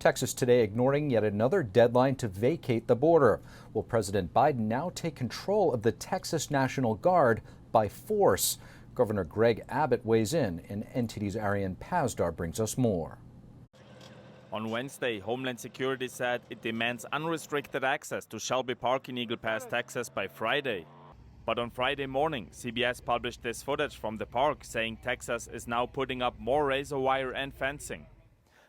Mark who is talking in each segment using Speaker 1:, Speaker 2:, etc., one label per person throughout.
Speaker 1: Texas today ignoring yet another deadline to vacate the border. Will President Biden now take control of the Texas National Guard by force? Governor Greg Abbott weighs in, and NTD's Arian Pazdar brings us more.
Speaker 2: On Wednesday, Homeland Security said it demands unrestricted access to Shelby Park in Eagle Pass, Texas by Friday. But on Friday morning, CBS published this footage from the park saying Texas is now putting up more razor wire and fencing.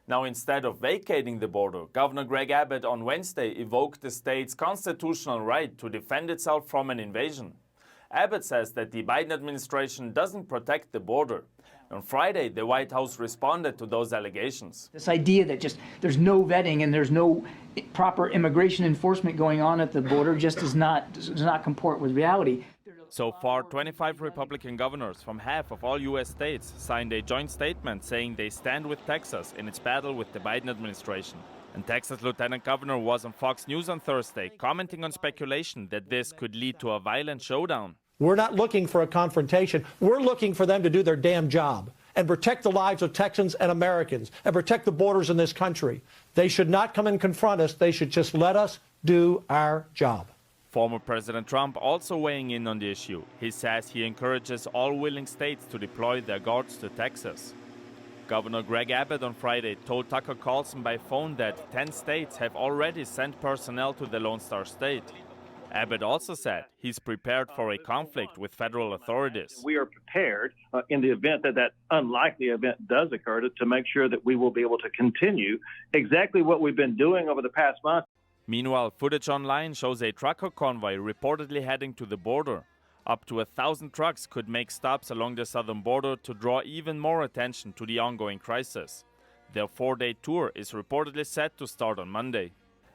Speaker 2: Now, instead of vacating the border, Governor Greg Abbott on Wednesday evoked the state's constitutional right to defend itself from an invasion. Abbott says that the Biden administration doesn't protect the border. On Friday, the White House responded to those allegations.
Speaker 3: This idea that just there's no vetting and there's no proper immigration enforcement going on at the border just does not comport with reality.
Speaker 2: So far, 25 Republican governors from half of all U.S. states signed a joint statement saying they stand with Texas in its battle with the Biden administration. And Texas Lieutenant Governor was on Fox News on Thursday, commenting on speculation that this could lead to a violent showdown.
Speaker 4: We're not looking for a confrontation. We're looking for them to do their damn job and protect the lives of Texans and Americans and protect the borders in this country. They should not come and confront us. They should just let us do our job.
Speaker 2: Former President Trump also weighing in on the issue. He says he encourages all willing states to deploy their guards to Texas. Governor Greg Abbott on Friday told Tucker Carlson by phone that 10 states have already sent personnel to the Lone Star State. Abbott also said he's prepared for a conflict with federal authorities.
Speaker 5: We are prepared in the event that that unlikely event does occur to make sure that we will be able to continue exactly what we've been doing over the past month.
Speaker 2: Meanwhile, footage online shows a trucker convoy reportedly heading to the border. Up to 1,000 trucks could make stops along the southern border to draw even more attention to the ongoing crisis. Their 4-day tour is reportedly set to start on Monday.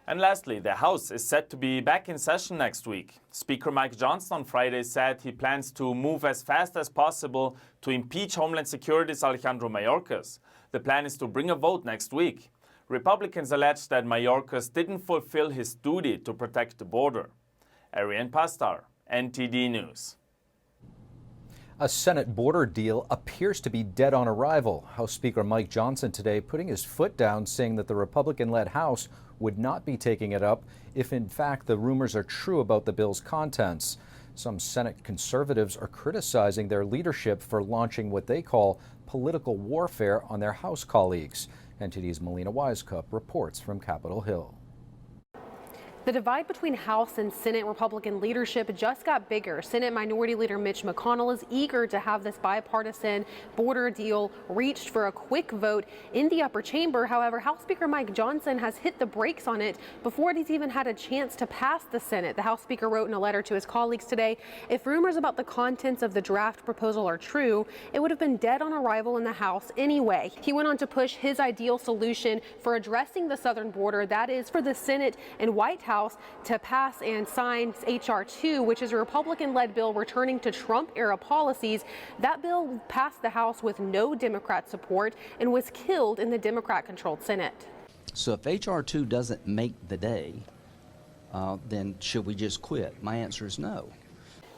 Speaker 2: And lastly, the House is set to be back in session next week. Speaker Mike Johnson on Friday said he plans to move as fast as possible to impeach Homeland Security's Alejandro Mayorkas. The plan is to bring a vote next week. Republicans allege that Mayorkas didn't fulfill his duty to protect the border. Arian Pazdar, NTD News.
Speaker 1: A Senate border deal appears to be dead on arrival. House Speaker Mike Johnson today putting his foot down, saying that the Republican-led House would not be taking it up if in fact the rumors are true about the bill's contents. Some Senate conservatives are criticizing their leadership for launching what they call political warfare on their House colleagues. NTD's Melina Wisecup reports from Capitol Hill.
Speaker 6: The divide between House and Senate Republican leadership just got bigger. Senate Minority Leader Mitch McConnell is eager to have this bipartisan border deal reached for a quick vote in the upper chamber. However, House Speaker Mike Johnson has hit the brakes on it before it has even had a chance to pass the Senate. The House Speaker wrote in a letter to his colleagues today, if rumors about the contents of the draft proposal are true, it would have been dead on arrival in the House anyway. He went on to push his ideal solution for addressing the southern border, that is for the Senate and White House to pass and sign H.R. 2, which is a Republican-led bill returning to Trump-era policies. That bill passed the House with no Democrat support and was killed in the Democrat-controlled Senate.
Speaker 7: So if H.R. 2 doesn't make the day, then should we just quit? My answer is no.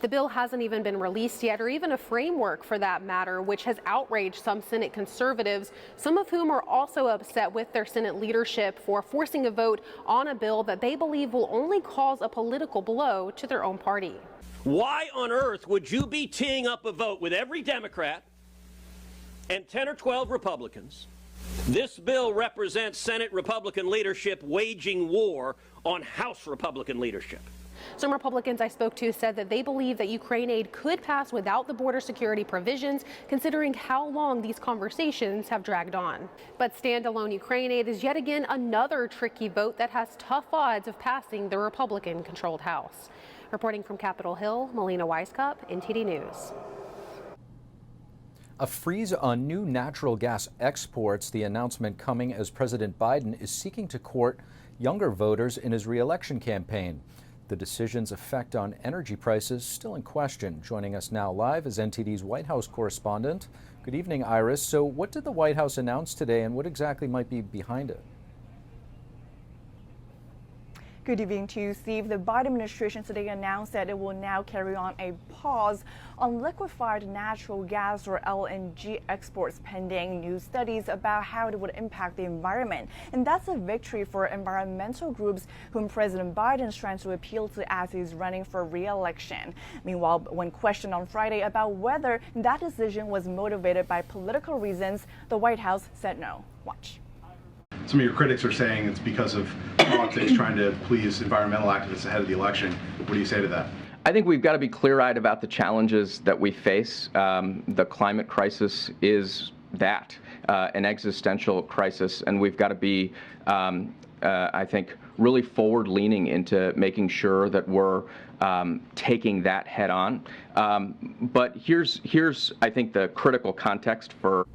Speaker 6: The bill hasn't even been released yet, or even a framework for that matter, which has outraged some Senate conservatives, some of whom are also upset with their Senate leadership for forcing a vote on a bill that they believe will only cause a political blow to their own party.
Speaker 8: Why on earth would you be teeing up a vote with every Democrat and 10 or 12 Republicans? This bill represents Senate Republican leadership waging war on House Republican leadership.
Speaker 6: Some Republicans I spoke to said that they believe that Ukraine aid could pass without the border security provisions, considering how long these conversations have dragged on. But standalone Ukraine aid is yet again another tricky vote that has tough odds of passing the Republican-controlled House. Reporting from Capitol Hill, Melina Wisecup, NTD News.
Speaker 1: A freeze on new natural gas exports, the announcement coming as President Biden is seeking to court younger voters in his re-election campaign. The decision's effect on energy prices still in question. Joining us now live is NTD's White House correspondent. Good evening, Iris. So what did the White House announce today, and what exactly might be behind it?
Speaker 9: Good evening to you, Steve. The Biden administration today announced that it will now carry on a pause on liquefied natural gas or LNG exports pending new studies about how it would impact the environment. And that's a victory for environmental groups whom President Biden is trying to appeal to as he's running for re-election. Meanwhile, when questioned on Friday about whether that decision was motivated by political reasons, the White House said no. Watch.
Speaker 10: Some of your critics are saying it's because of politics trying to please environmental activists ahead of the election. What do you say to that?
Speaker 11: I think we've got to be clear-eyed about the challenges that we face. The climate crisis is that, an existential crisis, and we've got to be, I think, really forward-leaning into making sure that we're taking that head on. But here's, I think, the critical context for.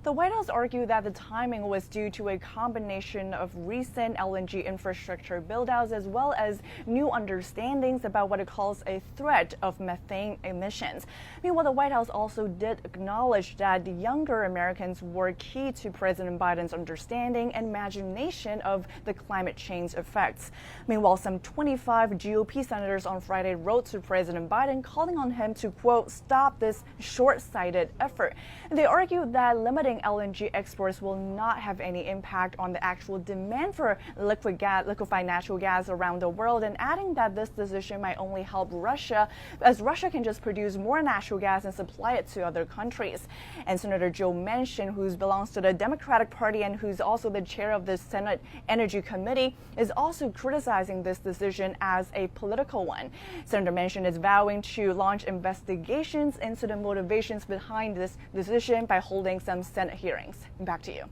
Speaker 9: The White House argued that the timing was due to a combination of recent LNG infrastructure buildouts as well as new understandings about what it calls a threat of methane emissions. Meanwhile, the White House also did acknowledge that the younger Americans were key to President Biden's understanding and imagination of the climate change effects. Meanwhile, some 25 GOP senators on Friday wrote to President Biden calling on him to, quote, stop this short-sighted effort. And they argued that limiting LNG exports will not have any impact on the actual demand for liquefied natural gas around the world, and adding that this decision might only help Russia, as Russia can just produce more natural gas and supply it to other countries. And Senator Joe Manchin, who belongs to the Democratic Party and who's also the chair of the Senate Energy Committee, is also criticizing this decision as a political one. Senator Manchin is vowing to launch investigations into the motivations behind this decision by holding some Senate hearings. Back to you.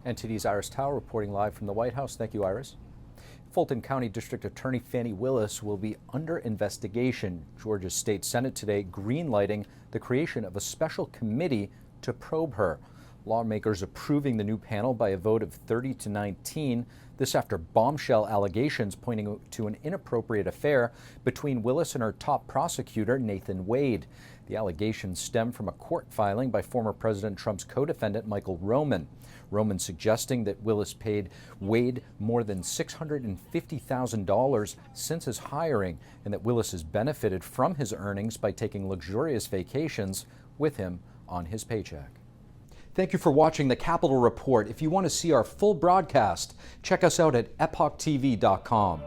Speaker 1: NTD's Iris Tao reporting live from the White House. Thank you, Iris. Fulton County District Attorney Fani Willis will be under investigation. Georgia's State Senate today greenlighting the creation of a special committee to probe her. Lawmakers approving the new panel by a vote of 30-19. This after bombshell allegations pointing to an inappropriate affair between Willis and her top prosecutor, Nathan Wade. The allegations stem from a court filing by former President Trump's co-defendant, Michael Roman. Roman suggesting that Willis paid Wade more than $650,000 since his hiring, and that Willis has benefited from his earnings by taking luxurious vacations with him on his paycheck. Thank you for watching the Capitol Report. If you want to see our full broadcast, check us out at epochtv.com.